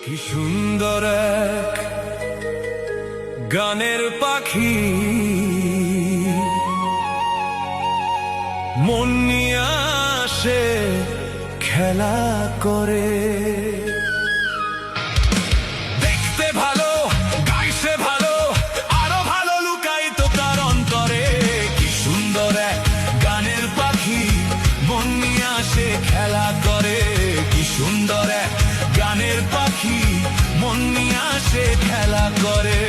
কি সুন্দর এক গানের পাখি, মন নিয়ে আসে খেলা করে। দেখতে ভালো, গাইছে ভালো, আরো ভালো লুকায়িত তার অন্তরে। কি সুন্দর এক গানের পাখি, মন নিয়ে আসে খেলা করে। কি সুন্দর এক গানের পাখি, মন নিয়ে আসে খেলা করে।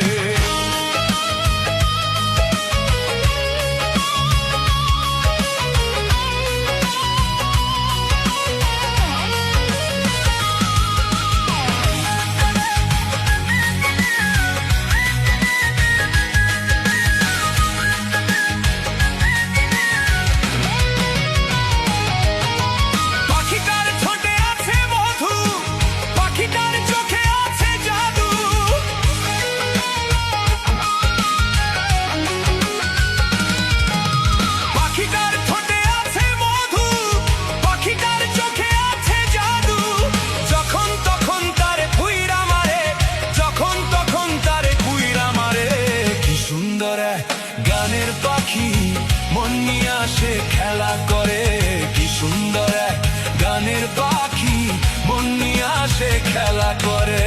গানের পাখি মন নিয়ে আসে খেলা করে। কি সুন্দর এক গানের পাখি, মন নিয়ে আসে খেলা করে।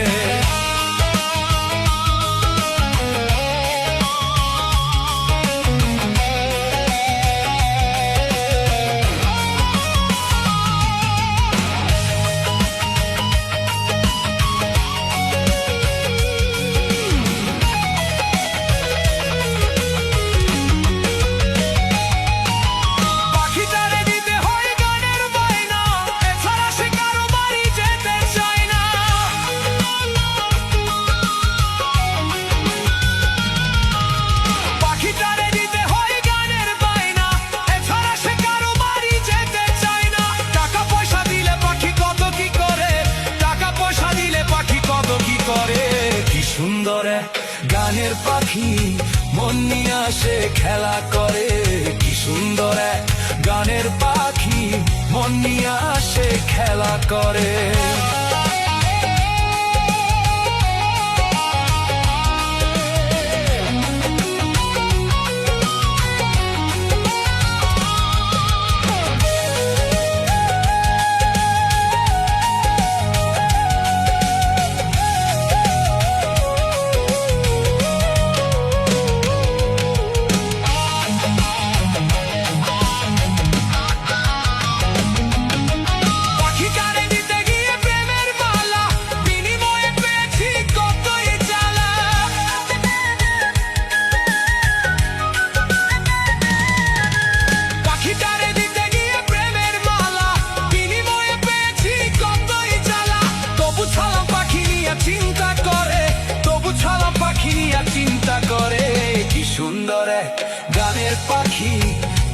সুন্দর গানের পাখি মন নিয়ে আসে খেলা করে। কি সুন্দর গানের পাখি মন নিয়ে আসে খেলা করে। চিন্তা করে কি সুন্দর গানের পাখি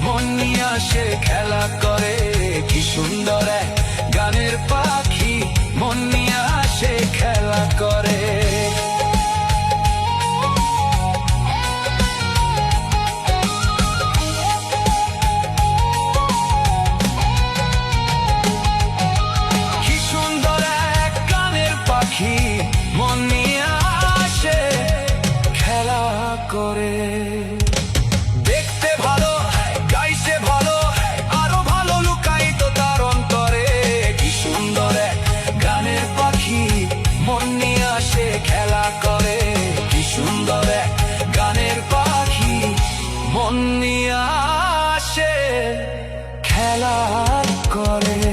মন নিয়ে আসে খেলা করে। কি সুন্দর গানের পাখি মন নিয়ে আসে খেলা করে। কি সুন্দর গানের পাখি মন নিয়ে আসে খেলা করে। দেখতে ভালো, গাইছে ভালো, আরো ভালো লুকায়িত তার অন্তরে। কি সুন্দর গানের পাখি মন নিয়ে আসে খেলা করে। কি সুন্দর গানের পাখি মন নিয়ে আসে খেলা করে।